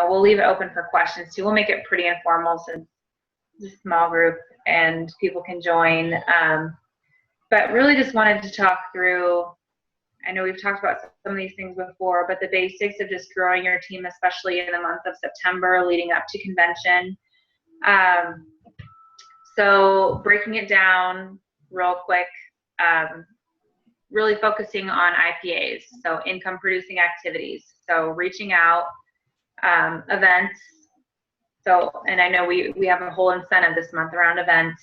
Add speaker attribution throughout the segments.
Speaker 1: We'll leave it open for questions too. We'll make it pretty informal since it's a small group and people can join. But really just wanted to talk through, I know we've talked about some of these things before, but the basics of just growing your team, especially in the month of September leading up to convention. So breaking it down real quick, really focusing on IPAs, so income producing activities. So reaching out, events. So, and I know we have a whole incentive this month around events,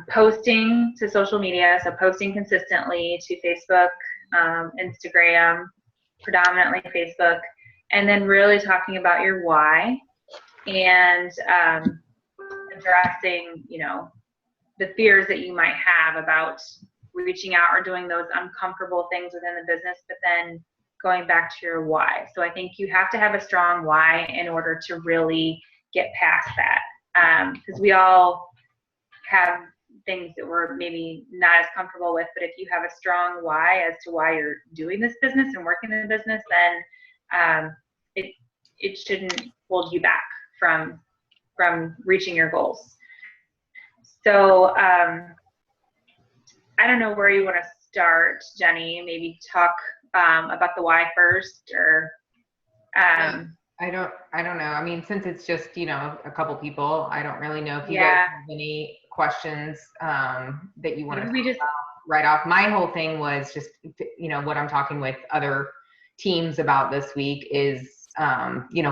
Speaker 1: posting to social media. So posting consistently to Facebook, Instagram, predominantly Facebook, and then really talking about your why and addressing, the fears that you might have about reaching out or doing those uncomfortable things within the business, but then going back to your why. So I think you have to have a strong why in order to really get past that. Because we all have things that we're maybe not as comfortable with, but if you have a strong why as to why you're doing this business and working in the business, then it shouldn't hold you back from reaching your goals. So I don't know where you want to start, Jenny. Maybe talk about the why first, or
Speaker 2: I don't know. I mean, since it's just a couple people, I don't really know if you guys have any questions that you want to talk about right off. My whole thing was just what I'm talking with other teams about this week is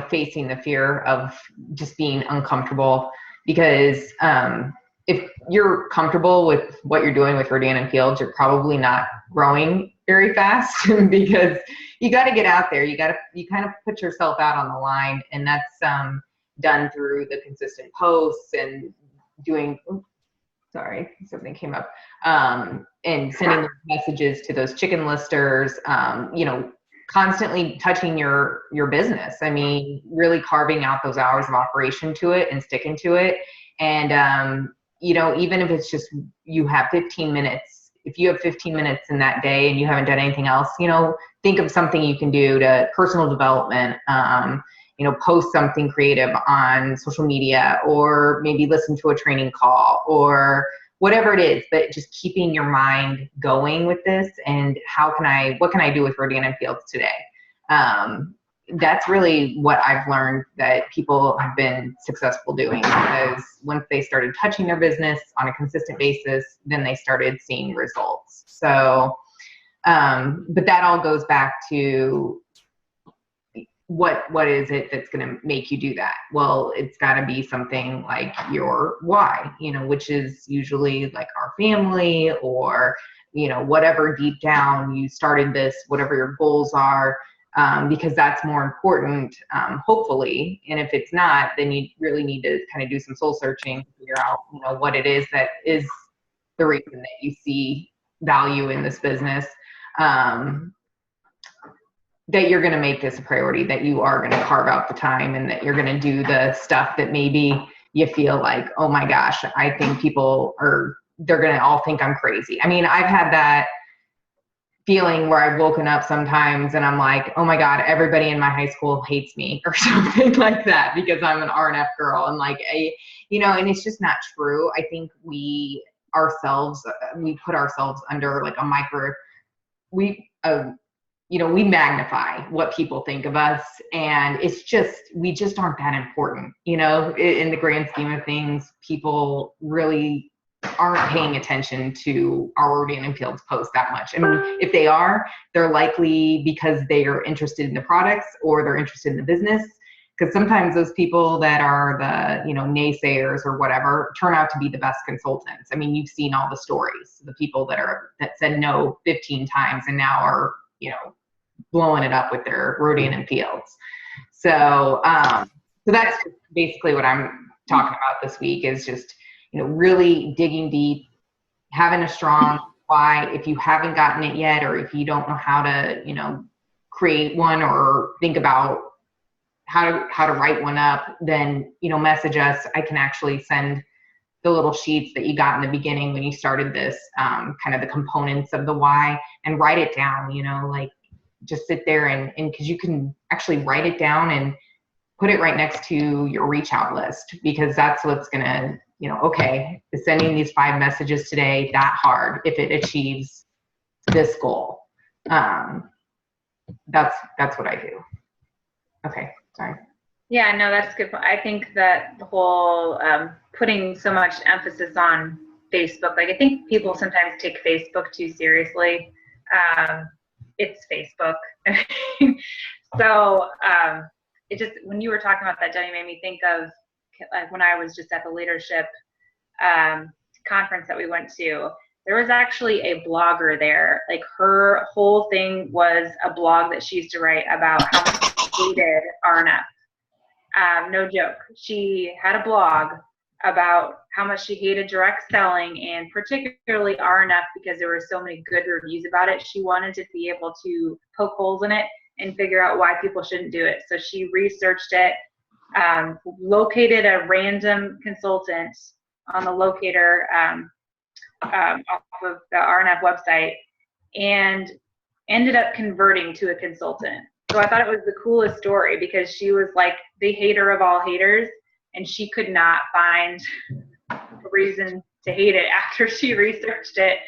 Speaker 2: facing the fear of just being uncomfortable, because if you're comfortable with what you're doing with Rodan and Fields, you're probably not growing very fast because you got to get out there. You kind of put yourself out on the line, and that's done through the consistent posts and doing, sorry, something came up, and sending those messages to those chicken listers, constantly touching your business. I mean, really carving out those hours of operation to it and sticking to it. And, even if it's just, you have 15 minutes, if you have 15 minutes in that day and you haven't done anything else, think of something you can do to personal development, post something creative on social media, or maybe listen to a training call or whatever it is, but just keeping your mind going with this. And what can I do with Rodan and Fields today? That's really what I've learned that people have been successful doing, because once they started touching their business on a consistent basis, then they started seeing results. So, but that all goes back to what is it that's going to make you do that? Well, it's got to be something like your why, which is usually like our family, or, whatever deep down you started this, whatever your goals are, because that's more important, hopefully. And if it's not, then you really need to kind of do some soul searching to figure out, what it is that is the reason that you see value in this business. That you're going to make this a priority, that you are going to carve out the time, and that you're going to do the stuff that maybe you feel like, oh my gosh, I think they're going to all think I'm crazy. I mean, I've had that feeling where I've woken up sometimes and I'm like, oh my God, everybody in my high school hates me or something like that because I'm an R&F girl. And and it's just not true. I think we put ourselves under like we magnify what people think of us, and we just aren't that important, in the grand scheme of things. People really aren't paying attention to our Rodan and Fields posts that much. I mean, if they are, they're likely because they are interested in the products or they're interested in the business. Because sometimes those people that are the, naysayers or whatever turn out to be the best consultants. I mean, you've seen all the stories, the people that said no 15 times and now are, blowing it up with their Rodan and Fields. So, so that's basically what I'm talking about this week, is just, really digging deep, having a strong why. If you haven't gotten it yet, or if you don't know how to, create one or think about how to write one up, then, message us. I can actually send the little sheets that you got in the beginning when you started this, kind of the components of the why, and write it down, like just sit there and because you can actually write it down and put it right next to your reach out list, because that's what's going to, okay, sending these 5 messages today, that hard if it achieves this goal. That's what I do. Okay, sorry.
Speaker 1: Yeah, no, that's good. I think that the whole putting so much emphasis on Facebook, like I think people sometimes take Facebook too seriously. It's Facebook. So it just, when you were talking about that, Jenny, made me think of like when I was just at the leadership conference that we went to. There was actually a blogger there. Like her whole thing was a blog that she used to write about how much she hated RNF. No joke. She had a blog about how much she hated direct selling, and particularly RNF, because there were so many good reviews about it. She wanted to be able to poke holes in it and figure out why people shouldn't do it. So she researched it, located a random consultant on the locator off of the RNF website, and ended up converting to a consultant. So I thought it was the coolest story, because she was like the hater of all haters, and she could not find a reason to hate it after she researched it.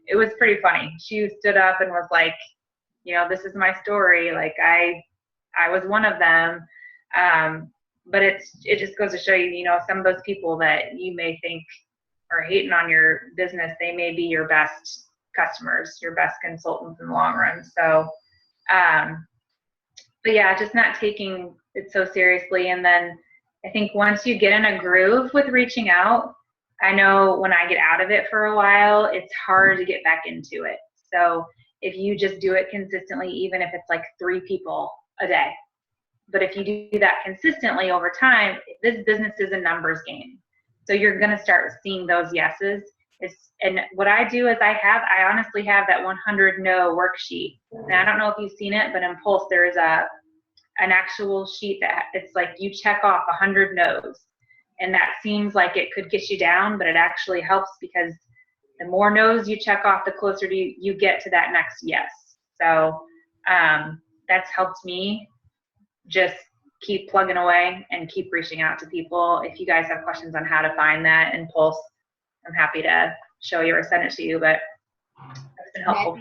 Speaker 1: It was pretty funny. She stood up and was like, this is my story. Like I was one of them. But it just goes to show you, some of those people that you may think are hating on your business, they may be your best customers, your best consultants in the long run. So, but yeah, just not taking it so seriously. And then I think once you get in a groove with reaching out, I know when I get out of it for a while, it's hard to get back into it. So if you just do it consistently, even if it's like 3 people a day, but if you do that consistently over time, this business is a numbers game. So you're going to start seeing those yeses. And what I do is I honestly have that 100 no worksheet. And I don't know if you've seen it, but in Pulse, there's an actual sheet that it's like you check off 100 no's. And that seems like it could get you down, but it actually helps, because the more no's you check off, the closer you get to that next yes. So that's helped me just keep plugging away and keep reaching out to people. If you guys have questions on how to find that in Pulse, I'm happy to show you or send it to you, but it's been helpful.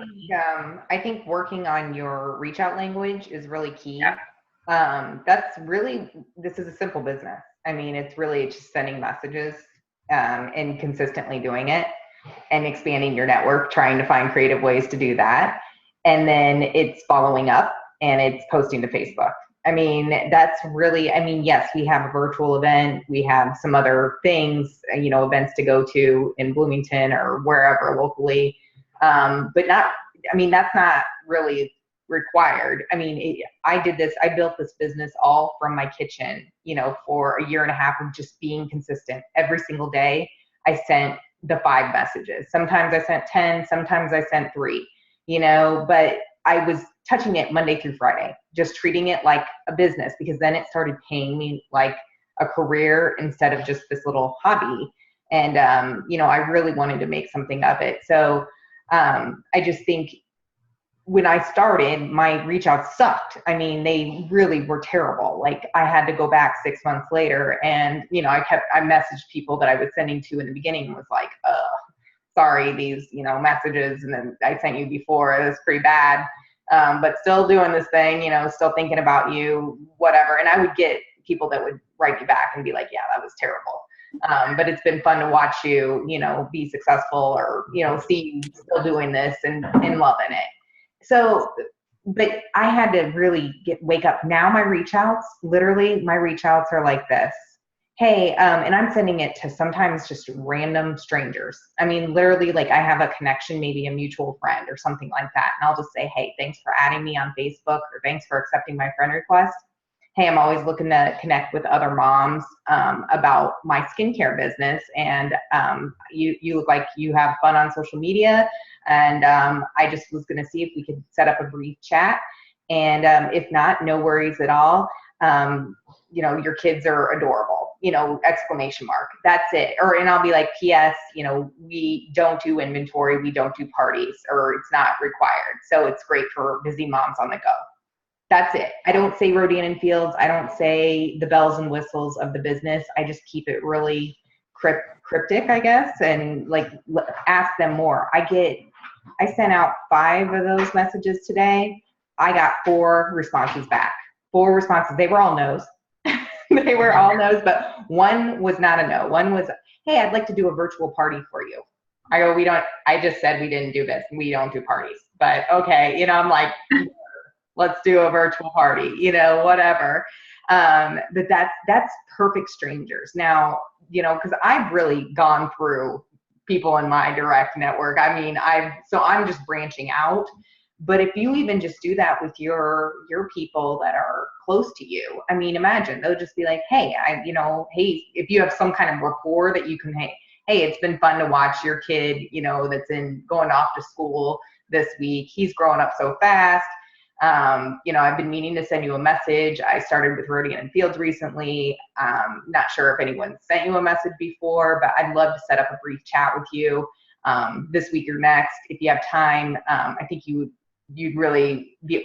Speaker 2: I think working on your reach out language is really key.
Speaker 1: Yeah.
Speaker 2: This is a simple business. I mean, it's just sending messages and consistently doing it and expanding your network, trying to find creative ways to do that. And then it's following up and it's posting to Facebook. I mean, yes, we have a virtual event. We have some other things, events to go to in Bloomington or wherever locally. But that's not really required. I mean, I built this business all from my kitchen, for a year and a half of just being consistent. Every single day I sent the 5 messages. Sometimes I sent 10, sometimes I sent 3, but I was touching it Monday through Friday, just treating it like a business, because then it started paying me like a career instead of just this little hobby. And, I really wanted to make something of it. So I just think when I started, my reach outs sucked. I mean, they really were terrible. Like I had to go back 6 months later and, I messaged people that I was sending to in the beginning and was like, sorry, these, messages, and then I sent you before, it was pretty bad. But still doing this thing, still thinking about you, whatever. And I would get people that would write me back and be like, yeah, that was terrible. But it's been fun to watch you, be successful, or, see you still doing this and loving it. So, but I had to really wake up. Now my reach outs are like this. Hey, and I'm sending it to sometimes just random strangers. I mean, literally, like I have a connection, maybe a mutual friend or something like that. And I'll just say, hey, thanks for adding me on Facebook, or thanks for accepting my friend request. Hey, I'm always looking to connect with other moms about my skincare business. And you look like you have fun on social media. And I just was going to see if we could set up a brief chat. And if not, no worries at all. Your kids are adorable. exclamation mark. That's it. And I'll be like, PS, we don't do inventory. We don't do parties, or it's not required. So it's great for busy moms on the go. That's it. I don't say Rodan and Fields. I don't say the bells and whistles of the business. I just keep it really cryptic, I guess, and like ask them more. I sent out 5 of those messages today. I got 4 responses back. 4 responses. They were all no's. They were all no's, but one was not a no. One was, hey, I'd like to do a virtual party for you. I go, I just said we didn't do this. We don't do parties, but okay. I'm like, let's do a virtual party, whatever. But that's perfect strangers. Now, cause I've really gone through people in my direct network. I mean, I'm just branching out. But if you even just do that with your people that are close to you, I mean, imagine they'll just be like, hey, hey, if you have some kind of rapport that you can, hey, it's been fun to watch your kid, that's going off to school this week. He's growing up so fast. I've been meaning to send you a message. I started with Rodan and Fields recently. Not sure if anyone sent you a message before, but I'd love to set up a brief chat with you this week or next. If you have time, I think you'd really be,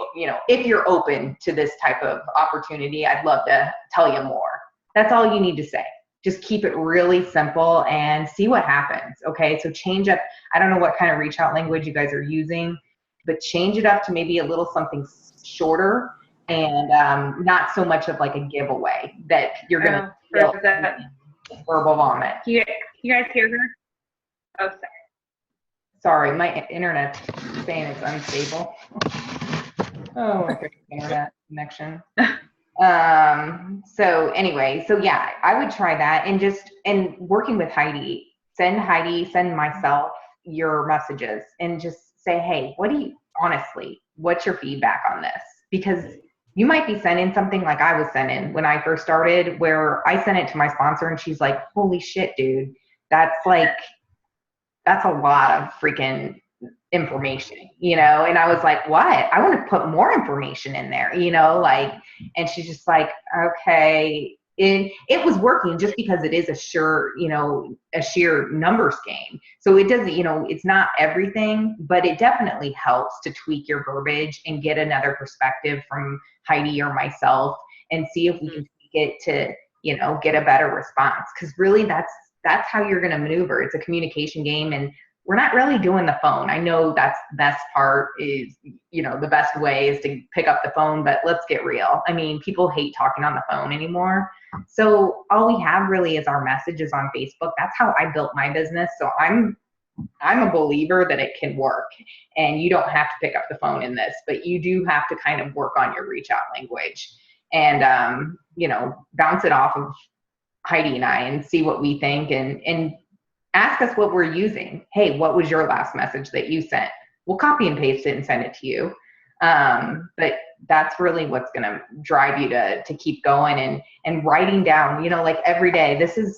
Speaker 2: if you're open to this type of opportunity, I'd love to tell you more. That's all you need to say. Just keep it really simple and see what happens. Okay. So change up. I don't know what kind of reach out language you guys are using, but change it up to maybe a little something shorter and not so much of like a giveaway that you're going to feel verbal vomit.
Speaker 1: You guys hear her? Oh, sorry.
Speaker 2: Sorry, my internet's saying it's unstable. Oh, my internet connection. So anyway, yeah, I would try that and working with Heidi, send myself your messages and just say, hey, what's your feedback on this? Because you might be sending something like I was sending when I first started, where I sent it to my sponsor and she's like, holy shit, dude, that's a lot of freaking information, and I was like, what? I want to put more information in there, and she's just like, okay. And it was working just because it is a sheer numbers game. So it doesn't, it's not everything, but it definitely helps to tweak your verbiage and get another perspective from Heidi or myself and see if we can tweak it to, get a better response. Cause really that's how you're going to maneuver. It's a communication game, and we're not really doing the phone. I know that's the best part is, the best way is to pick up the phone, but let's get real. I mean, people hate talking on the phone anymore. So all we have really is our messages on Facebook. That's how I built my business. So I'm a believer that it can work, and you don't have to pick up the phone in this, but you do have to kind of work on your reach out language and, bounce it off of Heidi and I and see what we think and ask us what we're using. Hey, what was your last message that you sent? We'll copy and paste it and send it to you. But that's really what's going to drive you to keep going and writing down, like every day. This is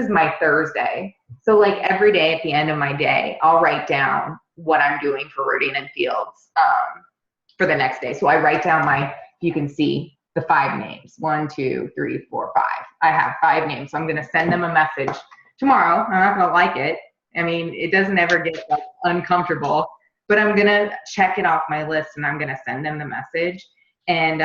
Speaker 2: my Thursday. So like every day at the end of my day, I'll write down what I'm doing for Rodan and Fields for the next day. So I write down you can see the 5 names, 1, 2, 3, 4, 5. I have 5 names. So I'm going to send them a message tomorrow. I'm not going to like it. I mean, it doesn't ever get uncomfortable, but I'm going to check it off my list and I'm going to send them the message, and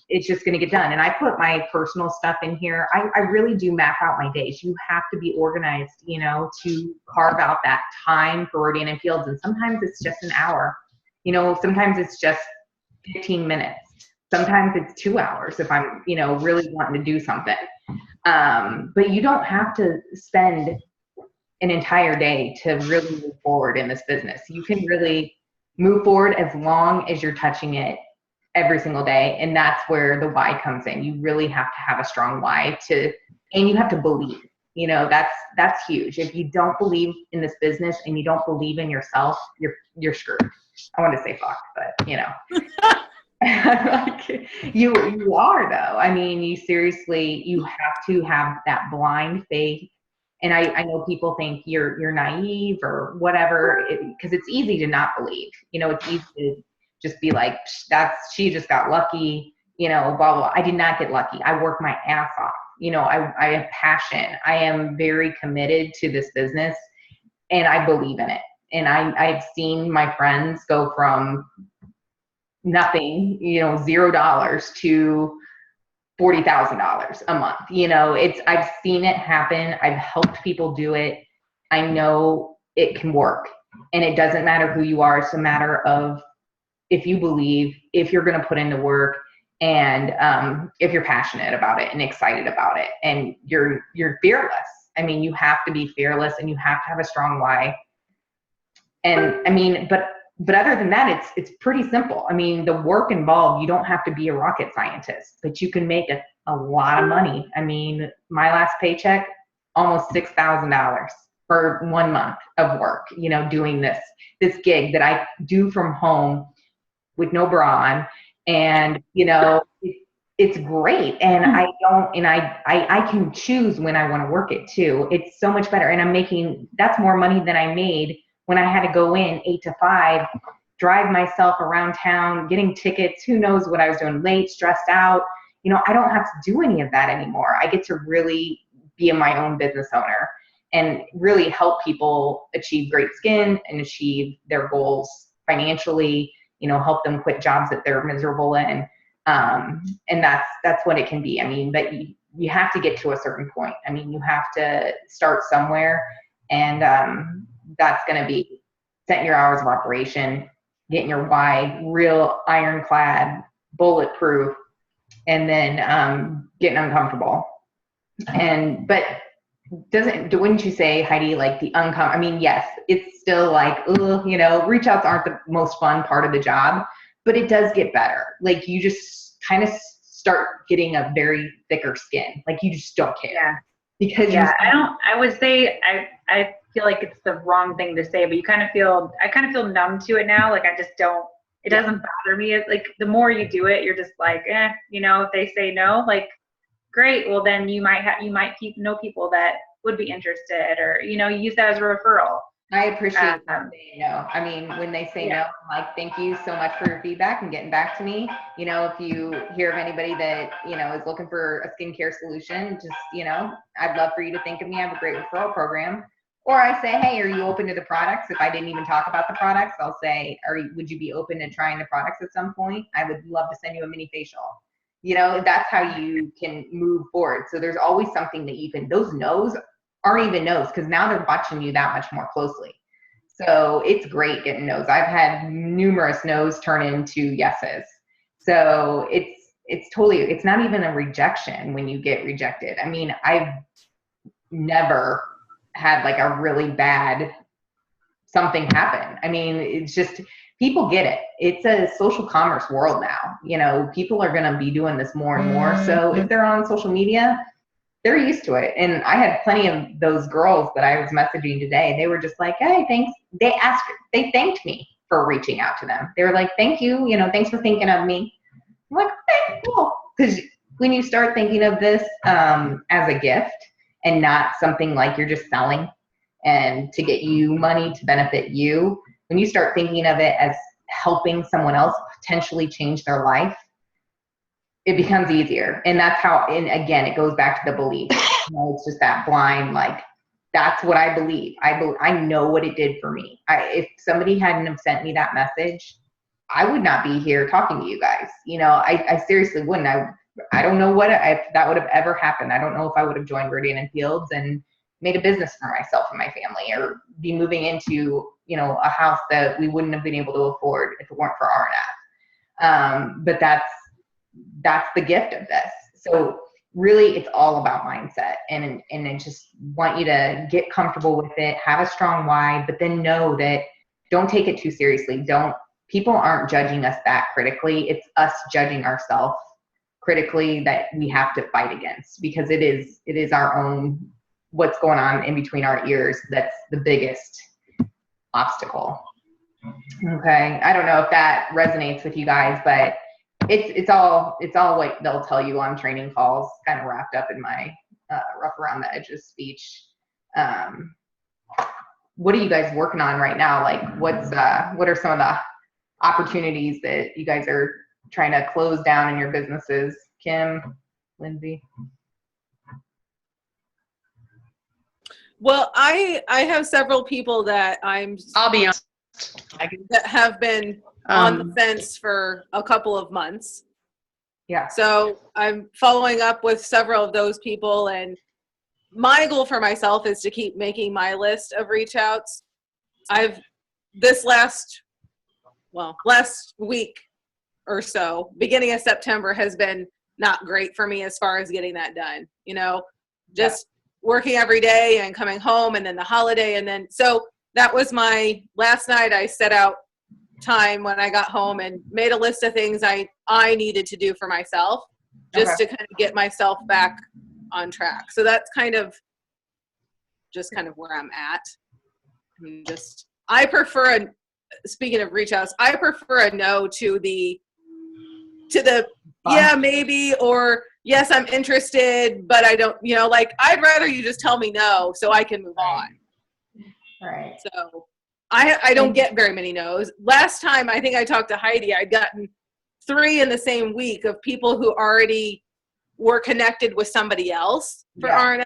Speaker 2: it's just going to get done. And I put my personal stuff in here. I really do map out my days. You have to be organized, to carve out that time for Rodan and Fields. And sometimes it's just an hour, sometimes it's just 15 minutes. Sometimes it's 2 hours if I'm, really wanting to do something. But you don't have to spend an entire day to really move forward in this business. You can really move forward as long as you're touching it every single day. And that's where the why comes in. You really have to have a strong why and you have to believe, that's huge. If you don't believe in this business and you don't believe in yourself, you're screwed. I want to say fuck, but like, you are though. I mean, you have to have that blind faith. And I know people think you're naive or whatever, because it's easy to not believe. It's easy to just be like, she just got lucky, blah, blah, blah. I did not get lucky. I worked my ass off. You know, I have passion. I am very committed to this business and I believe in it. And I've seen my friends go from nothing, you know, $0 to $40,000 a month. You know, I've seen it happen. I've helped people do it. I know it can work, and it doesn't matter who you are. It's a matter of if you believe, if you're going to put into work, and if you're passionate about it and excited about it, and you're fearless. I mean, you have to be fearless, and you have to have a strong why. And I mean, but other than that, it's pretty simple. I mean, the work involved, you don't have to be a rocket scientist, but you can make a lot of money. I mean, my last paycheck, almost $6,000 for 1 month of work, you know, doing this gig that I do from home with no bra on. And, you know, it's great. And I can choose when I want to work it too. It's so much better. And that's more money than I made when I had to go in 8 to 5, drive myself around town, getting tickets, who knows what I was doing, late, stressed out. You know, I don't have to do any of that anymore. I get to really be my own business owner and really help people achieve great skin and achieve their goals financially, you know, help them quit jobs that they're miserable in. And that's what it can be. I mean, but you have to get to a certain point. I mean, you have to start somewhere, and that's going to be setting your hours of operation, getting your why real ironclad, bulletproof, and then getting uncomfortable. But wouldn't you say, Heidi, like the I mean, yes, it's still like, you know, reach outs aren't the most fun part of the job, but it does get better. Like you just kind of start getting a very thicker skin. Like you just don't care.
Speaker 1: Yeah.
Speaker 2: Because
Speaker 1: I would say I feel like it's the wrong thing to say, but I kind of feel numb to it now. Like I just don't, it doesn't bother me. It's like the more you do it, you're just like, you know, if they say no, like great. Well, then you might know people that would be interested, or, you know, use that as a referral.
Speaker 2: I appreciate them saying no. I mean, when they say no, I'm like, thank you so much for your feedback and getting back to me. You know, if you hear of anybody that, you know, is looking for a skincare solution, just, you know, I'd love for you to think of me. I have a great referral program. Or I say, hey, are you open to the products? If I didn't even talk about the products, I'll say, would you be open to trying the products at some point? I would love to send you a mini facial. You know, that's how you can move forward. So there's always something that those no's aren't even no's, because now they're watching you that much more closely. So it's great getting no's. I've had numerous no's turn into yeses. So it's not even a rejection when you get rejected. I mean, I've never had like a really bad something happen. I mean, it's just, people get it. It's a social commerce world now. You know, people are going to be doing this more and more. So if they're on social media, they're used to it. And I had plenty of those girls that I was messaging today. They were just like, hey, thanks. They thanked me for reaching out to them. They were like, thank you. You know, thanks for thinking of me. I'm like, okay, cool. Because when you start thinking of this as a gift and not something like you're just selling and to get you money to benefit you, when you start thinking of it as helping someone else potentially change their life, it becomes easier. And that's how, and again, it goes back to the belief. You know, it's just that blind, like, that's what I believe. I know what it did for me. If somebody hadn't have sent me that message, I would not be here talking to you guys. You know, I seriously wouldn't. I don't know if that would have ever happened. I don't know if I would have joined Viridian & Fields and made a business for myself and my family, or be moving into, you know, a house that we wouldn't have been able to afford if it weren't for RNF. But that's the gift of this. So really, it's all about mindset, and I just want you to get comfortable with it, have a strong why, but then know that don't take it too seriously. People aren't judging us that critically. It's us judging ourselves critically that we have to fight against, because it is our own, what's going on in between our ears, that's the biggest obstacle. Okay, I don't know if that resonates with you guys, but it's all what they'll tell you on training calls, kind of wrapped up in my rough around the edges speech. What are you guys working on right now? Like, what are some of the opportunities that you guys are trying to close down in your businesses? Kim, Lindsay?
Speaker 3: Well, I have several people that
Speaker 4: I'll be honest.
Speaker 3: that have been on the fence for a couple of months.
Speaker 2: Yeah.
Speaker 3: So I'm following up with several of those people, and my goal for myself is to keep making my list of reach outs. This last week or so, beginning of September, has been not great for me as far as getting that done. Just working every day and coming home, and then the holiday, and then so that was my last night. I set out time when I got home and made a list of things I needed to do for myself, just to kind of get myself back on track. So that's kind of where I'm at. I prefer speaking of reach outs, I prefer a no to the yeah, maybe, or yes, I'm interested, but I don't, I'd rather you just tell me no so I can move on.
Speaker 2: Right.
Speaker 3: So I don't get very many no's. Last time I think I talked to Heidi, I'd gotten 3 in the same week of people who already were connected with somebody else for RNS.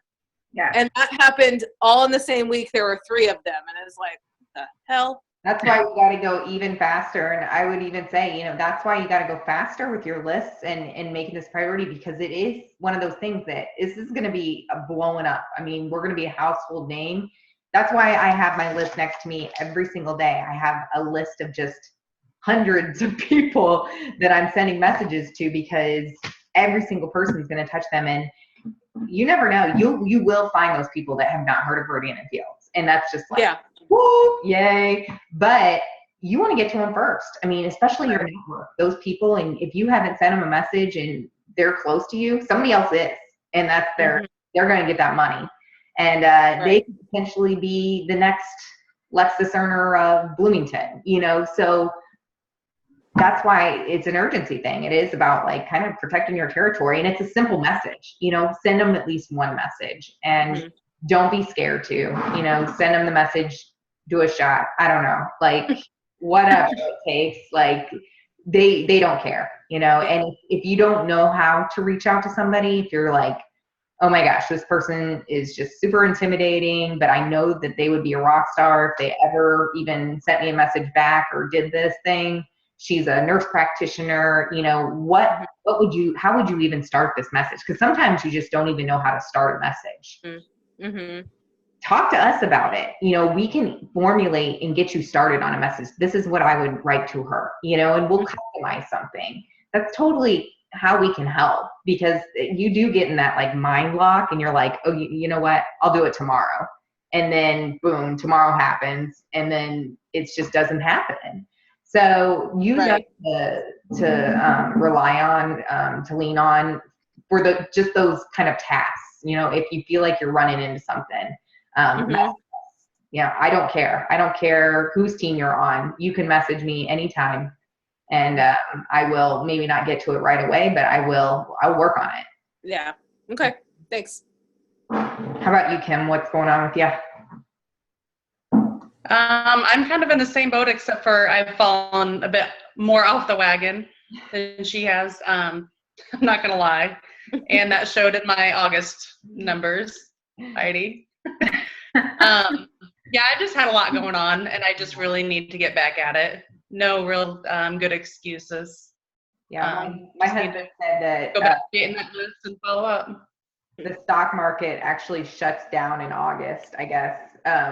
Speaker 2: Yeah.
Speaker 3: And that happened all in the same week. There were 3 of them. And it was like, what the hell?
Speaker 2: That's why we got to go even faster. And I would even say, that's why you got to go faster with your lists and making this priority, because it is one of those things that this is going to be blowing up. I mean, we're going to be a household name. That's why I have my list next to me every single day. I have a list of just hundreds of people that I'm sending messages to, because every single person is going to touch them. And you never know. You will find those people that have not heard of Rodian and Fields. And that's just like, woo, yay. But you want to get to them first. I mean, especially your network, those people. And if you haven't sent them a message and they're close to you, somebody else is. And that's they're going to get that money. And they could potentially be the next Lexus earner of Bloomington, so that's why it's an urgency thing. It is about like kind of protecting your territory, and it's a simple message, send them at least one message, and don't be scared to, send them the message, do a shot. I don't know, like whatever it takes, like they don't care, and if you don't know how to reach out to somebody, if you're like, oh my gosh, this person is just super intimidating, but I know that they would be a rock star if they ever even sent me a message back or did this thing. She's a nurse practitioner. How would you even start this message? Because sometimes you just don't even know how to start a message.
Speaker 3: Mm-hmm.
Speaker 2: Talk to us about it. We can formulate and get you started on a message. This is what I would write to her, and we'll customize something. That's totally how we can help, because you do get in that like mind lock, and you're like, oh, you know what, I'll do it tomorrow, and then boom, tomorrow happens, and then it just doesn't happen. So you know to rely on, to lean on for just those kind of tasks. If you feel like you're running into something, I don't care whose team you're on. You can message me anytime. And I will maybe not get to it right away, but I'll work on it.
Speaker 3: Yeah. Okay. Thanks.
Speaker 2: How about you, Kim? What's going on with you?
Speaker 4: I'm kind of in the same boat, except for I've fallen a bit more off the wagon than she has. I'm not going to lie. And that showed in my August numbers, Heidi. I just had a lot going on, and I just really need to get back at it. No real good excuses.
Speaker 2: Yeah, my husband said that
Speaker 4: go back to getting that list and follow up.
Speaker 2: The stock market actually shuts down in August, I guess,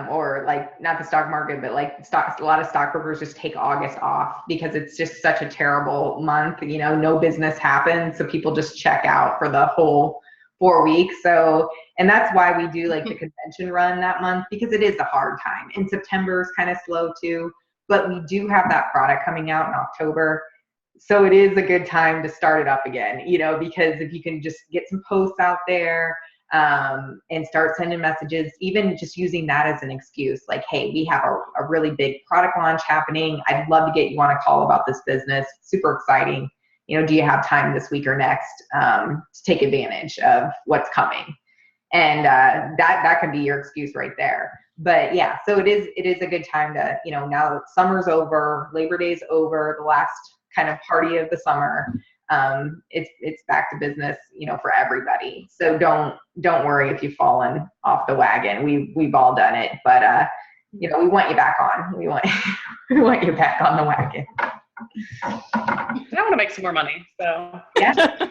Speaker 2: or like not the stock market, but like a lot of stockbrokers just take August off because it's just such a terrible month. No business happens, so people just check out for the whole 4 weeks. So, and that's why we do like the convention run that month, because it is a hard time. And September is kind of slow too. But we do have that product coming out in October. So it is a good time to start it up again, because if you can just get some posts out there and start sending messages, even just using that as an excuse, like, hey, we have a really big product launch happening. I'd love to get you on a call about this business. Super exciting. Do you have time this week or next to take advantage of what's coming? And that could be your excuse right there. But yeah, so it is a good time to, now that summer's over, Labor Day's over, the last kind of party of the summer, it's back to business, for everybody. So don't worry if you've fallen off the wagon. We've all done it, but we want you back on. We want you back on the wagon.
Speaker 4: I want to make some more money, so
Speaker 2: yeah.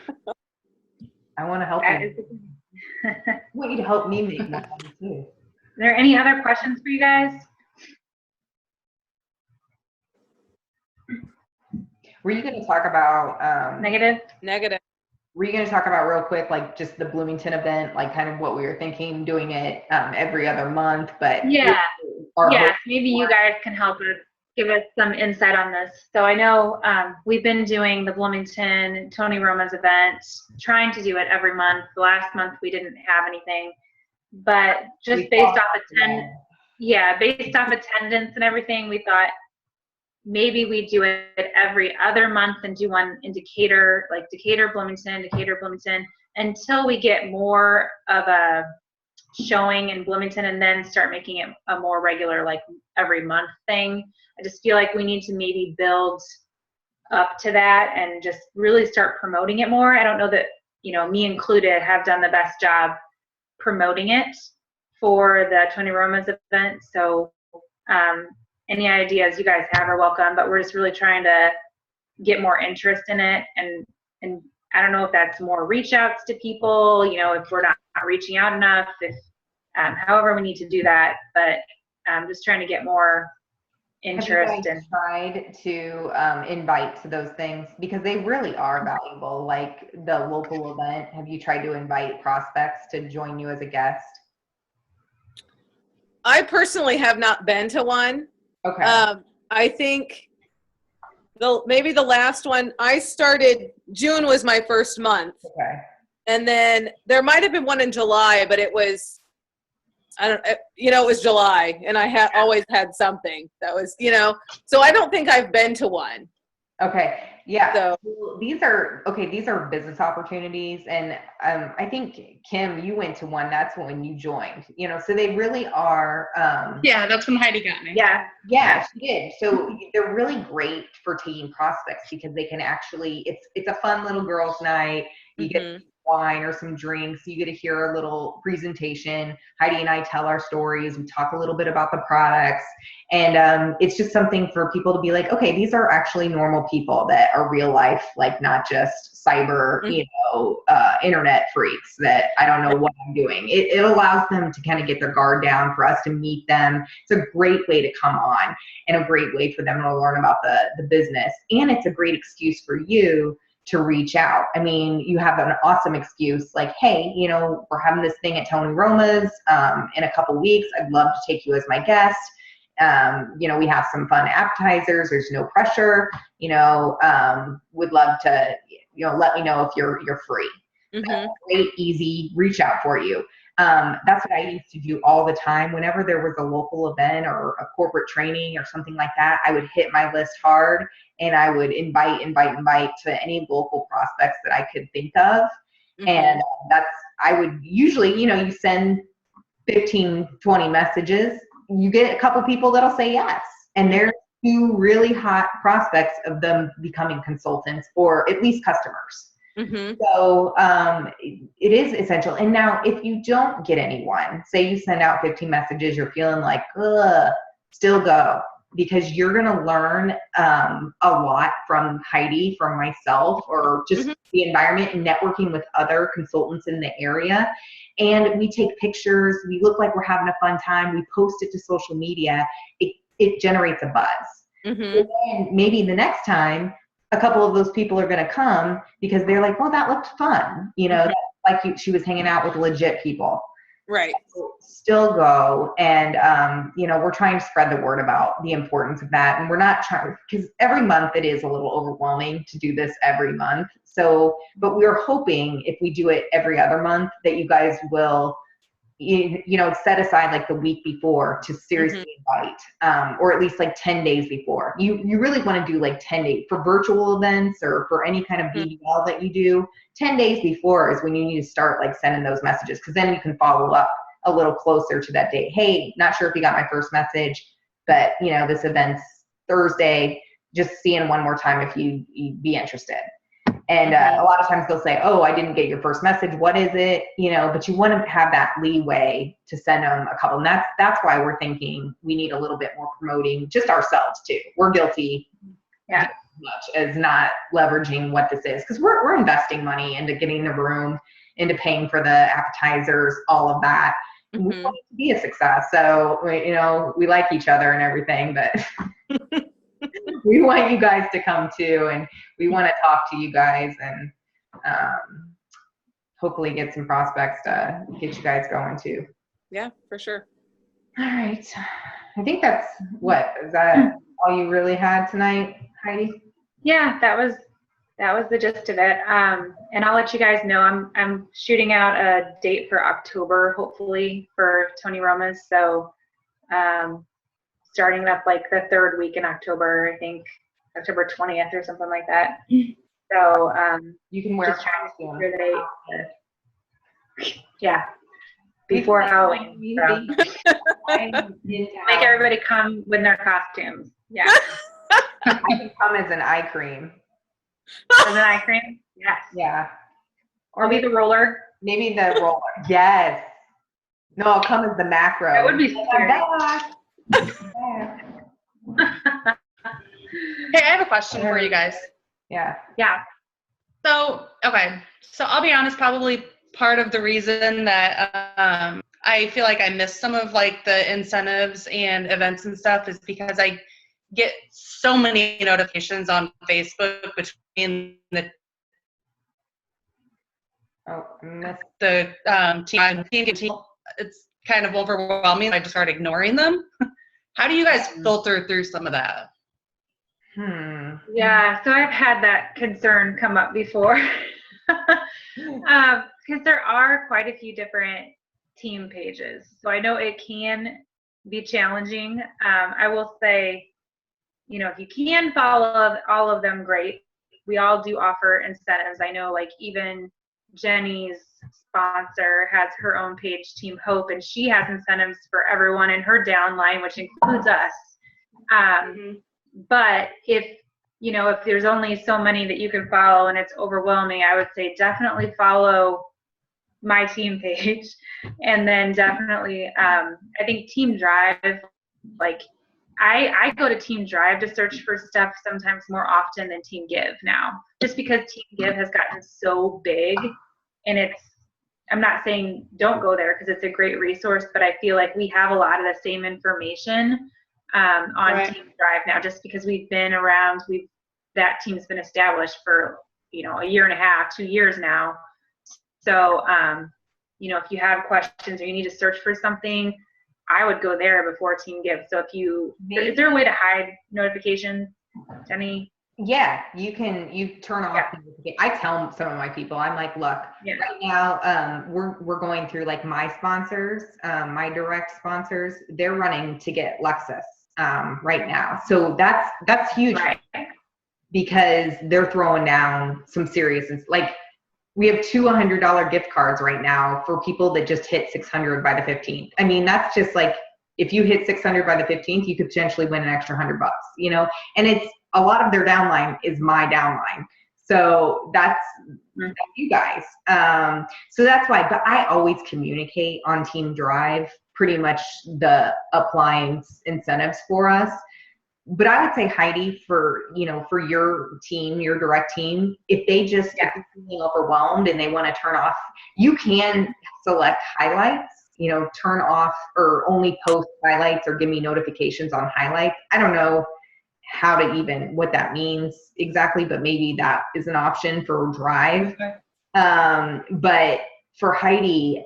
Speaker 2: I want to help you. I want you to help me make more money too.
Speaker 1: Are there any other questions for you guys?
Speaker 2: Were you going to talk about
Speaker 1: Negative?
Speaker 2: Were you going to talk about real quick, like just the Bloomington event, like kind of what we were thinking, doing it every other month? But
Speaker 1: yeah, maybe you guys can help us, give us some insight on this. So I know we've been doing the Bloomington Tony Roma's event, trying to do it every month. The last month we didn't have anything, but just based off attendance and everything, we thought maybe we do it every other month and do one in Decatur, like Decatur, Bloomington, until we get more of a showing in Bloomington, and then start making it a more regular, like every month thing. I just feel like we need to maybe build up to that and just really start promoting it more. I don't know that, me included, have done the best job promoting it for the Tony Roma's event. So, any ideas you guys have are welcome, but we're just really trying to get more interest in it. And I don't know if that's more reach outs to people, if we're not reaching out enough, if however we need to do that, but I'm just trying to get more interest.
Speaker 2: Have you guys tried to invite to those things, because they really are valuable, like the local event? Have you tried to invite prospects to join you as a guest?
Speaker 3: I personally have not been to one.
Speaker 2: Okay.
Speaker 3: I think maybe the last one I started, June was my first month.
Speaker 2: Okay.
Speaker 3: And then there might have been one in July, but it was, it was July, and I always had something that was, so I don't think I've been to one.
Speaker 2: Okay. Yeah.
Speaker 3: So
Speaker 2: these are business opportunities. And I think, Kim, you went to one. That's when you joined, so they really are.
Speaker 4: Yeah, that's when Heidi got me.
Speaker 2: Yeah. Yeah, she did. So they're really great for taking prospects, because they can actually, it's a fun little girls' night. You get wine or some drinks. You get to hear a little presentation. Heidi and I tell our stories. We talk a little bit about the products. And it's just something for people to be like, okay, these are actually normal people that are real life, like not just cyber, internet freaks that I don't know what I'm doing. It allows them to kind of get their guard down, for us to meet them. It's a great way to come on, and a great way for them to learn about the business. And it's a great excuse for you to reach out. I mean, you have an awesome excuse, like, hey, we're having this thing at Tony Roma's in a couple weeks. I'd love to take you as my guest. We have some fun appetizers. There's no pressure. Would love to, let me know if you're free. That's a great, easy reach out for you. That's what I used to do all the time. Whenever there was a local event or a corporate training or something like that, I would hit my list hard, and I would invite to any local prospects that I could think of. And I would usually, you send 15, 20 messages, you get a couple people that'll say yes. And there's 2 really hot prospects of them becoming consultants, or at least customers. So it is essential. And now, if you don't get anyone, say you send out 15 messages, you're feeling like, still go, because you're going to learn a lot from Heidi, from myself, or just the environment, and networking with other consultants in the area. And we take pictures. We look like we're having a fun time. We post it to social media. It generates a buzz. And then maybe the next time, a couple of those people are going to come, because they're like, well, that looked fun. She was hanging out with legit people.
Speaker 3: Right.
Speaker 2: So still go. And, we're trying to spread the word about the importance of that. And we're not trying, because every month it is a little overwhelming to do this every month. So, but we are hoping, if we do it every other month, that you guys will, set aside like the week before to seriously invite, or at least like 10 days before. You really want to do like 10 days for virtual events, or for any kind of BDL that you do. 10 days before is when you need to start like sending those messages, because then you can follow up a little closer to that date. Hey, not sure if you got my first message, but this event's Thursday, just seeing one more time if you'd be interested. And a lot of times they'll say, oh, I didn't get your first message. What is it? You know, but you want to have that leeway to send them a couple. And that's why we're thinking we need a little bit more promoting just ourselves too. We're guilty as much as not leveraging what this is, because we're investing money into getting the room, into paying for the appetizers, all of that. We want it to be a success. So, you know, we like each other and everything, but we want you guys to come too, and we want to talk to you guys and hopefully get some prospects to get you guys going too.
Speaker 3: Yeah, for sure.
Speaker 2: All right. I think that's is that all you really had tonight, Heidi?
Speaker 1: Yeah, that was the gist of it. And I'll let you guys know I'm shooting out a date for October, hopefully, for Tony Roma's. So starting up like the third week in October, I think October 20th or something like that. So
Speaker 2: you can wear
Speaker 1: costume. Yeah, before Halloween. So. Make everybody come with their costumes. Yeah.
Speaker 2: I can come as an eye cream.
Speaker 1: As an eye cream? Yes.
Speaker 2: Yeah.
Speaker 1: Or be the roller.
Speaker 2: Maybe the roller. Yes. No, I'll come as the macro.
Speaker 1: That would be scary.
Speaker 4: Hey, I have a question for you guys.
Speaker 2: Yeah.
Speaker 1: Yeah.
Speaker 4: So, okay. So I'll be honest, probably part of the reason that I feel like I missed some of like the incentives and events and stuff is because I get so many notifications on Facebook between the team. It's kind of overwhelming. I just start ignoring them. How do you guys filter through some of that?
Speaker 1: Yeah, so I've had that concern come up before. Because there are quite a few different team pages. So I know it can be challenging. I will say, you know, if you can follow all of them, great. We all do offer incentives. I know like even Jenny's sponsor has her own page, Team Hope, and she has incentives for everyone in her downline, which includes us. But if there's only so many that you can follow and it's overwhelming, I would say definitely follow my team page. And then definitely, I think Team Drive, like I go to Team Drive to search for stuff sometimes more often than Team Give now, just because Team Give has gotten so big. And I'm not saying don't go there because it's a great resource, but I feel like we have a lot of the same information on Team Drive now, just because we've been around, that team's been established for, a year and a half, 2 years now. So, if you have questions or you need to search for something, I would go there before Team Give. So is there a way to hide notifications, Jenny?
Speaker 2: Yeah, you turn off. Yeah. I tell some of my people, I'm like, look, right now, we're going through like my sponsors, my direct sponsors, they're running to get Lexus right now. So that's huge because they're throwing down some serious, like we have $200 gift cards right now for people that just hit 600 by the 15th. I mean, that's just like, if you hit 600 by the 15th, you could potentially win an extra $100, and it's, a lot of their downline is my downline. So that's you guys. So that's why, but I always communicate on Team Drive pretty much the upline incentives for us. But I would say, Heidi, for your team, your direct team, if they just if they're feeling overwhelmed and they want to turn off, you can select highlights, turn off or only post highlights or give me notifications on highlights. I don't know what that means exactly, but maybe that is an option for Drive. Okay. But for Heidi,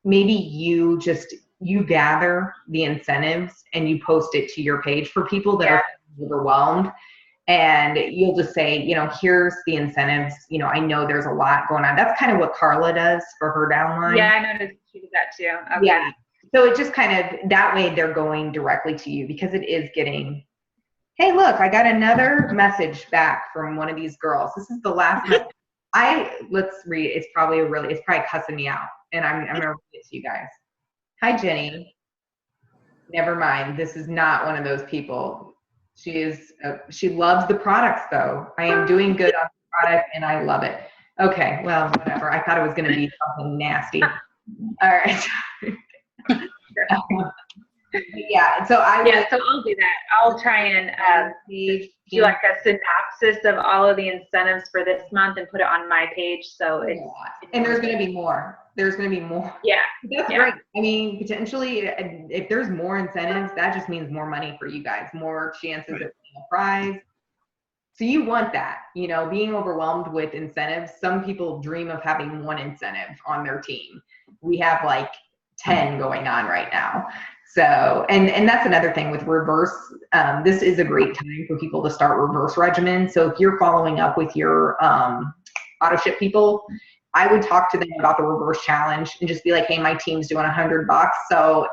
Speaker 2: maybe you gather the incentives and you post it to your page for people that are overwhelmed, and you'll just say, here's the incentives. I know there's a lot going on. That's kind of what Carla does for her downline.
Speaker 1: Yeah, I noticed she did that too. Okay.
Speaker 2: Yeah. So it just kind of, that way they're going directly to you, because it is getting, hey, look, I got another message back from one of these girls. This is the last message. Let's read. It's probably cussing me out, and I'm going to read it to you guys. Hi, Jenny. Never mind. This is not one of those people. She loves the products though. I am doing good product and I love it. Okay, well, whatever. I thought it was going to be something nasty. All right. Yeah, so
Speaker 1: so I'll do that. I'll try and do like a synopsis of all of the incentives for this month and put it on my page. So it's
Speaker 2: and there's going to be more. There's going to be more.
Speaker 1: Yeah,
Speaker 2: that's great. I mean, potentially, if there's more incentives, that just means more money for you guys, more chances of winning a prize. So you want that, you know, being overwhelmed with incentives. Some people dream of having one incentive on their team. We have like 10 going on right now. So, and that's another thing with reverse. This is a great time for people to start reverse regimen. So if you're following up with your auto ship people, I would talk to them about the reverse challenge and just be like, hey, my team's doing $100. So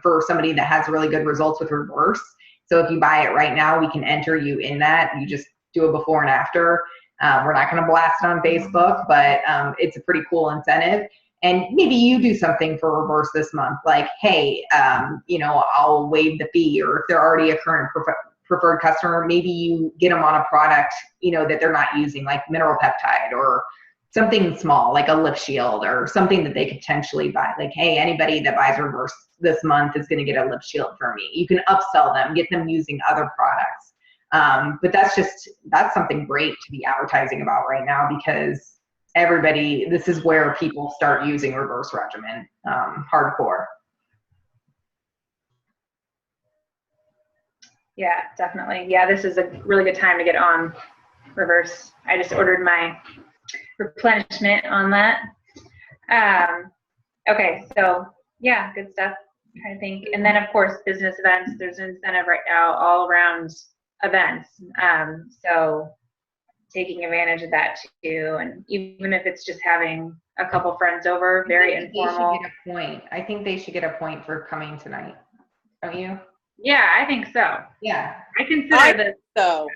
Speaker 2: for somebody that has really good results with reverse. So if you buy it right now, we can enter you in that. You just do a before and after. We're not going to blast it on Facebook, but it's a pretty cool incentive. And maybe you do something for reverse this month, like, hey, you know, I'll waive the fee, or if they're already a current preferred customer, maybe you get them on a product, you know, that they're not using, like mineral peptide or something small, like a lip shield or something that they could potentially buy. Like, hey, anybody that buys reverse this month is going to get a lip shield from me. You can upsell them, get them using other products. But that's something great to be advertising about right now, because this is where people start using reverse regimen hardcore.
Speaker 1: Yeah, definitely. Yeah, this is a really good time to get on reverse. I just ordered my replenishment on that. Okay, so yeah, good stuff. I'm trying to think. And then of course, business events, there's an incentive right now all around events. So taking advantage of that too. And even if it's just having a couple friends over, very informal.
Speaker 2: They should get a point. I think they should get a point for coming tonight. Don't you?
Speaker 1: Yeah, I think so.
Speaker 2: Yeah.
Speaker 1: I consider this.
Speaker 3: So.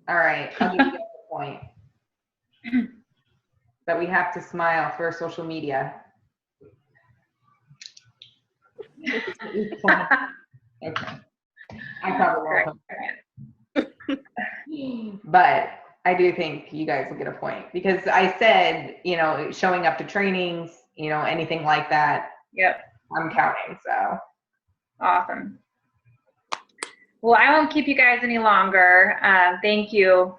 Speaker 2: All right, I'll give you a point. But we have to smile for social media. Okay. I probably won't. But I do think you guys will get a point, because I said, you know, showing up to trainings, you know, anything like that.
Speaker 1: Yep.
Speaker 2: I'm counting, so.
Speaker 1: Awesome. Well, I won't keep you guys any longer. Thank you.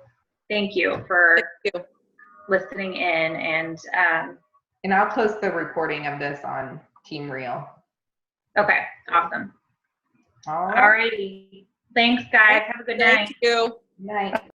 Speaker 1: Thank you for listening in, and
Speaker 2: I'll post the recording of this on Team Reel.
Speaker 1: Okay, awesome.
Speaker 2: All
Speaker 1: righty. Thanks, guys. Have a good night.
Speaker 3: Thank you.
Speaker 2: Night.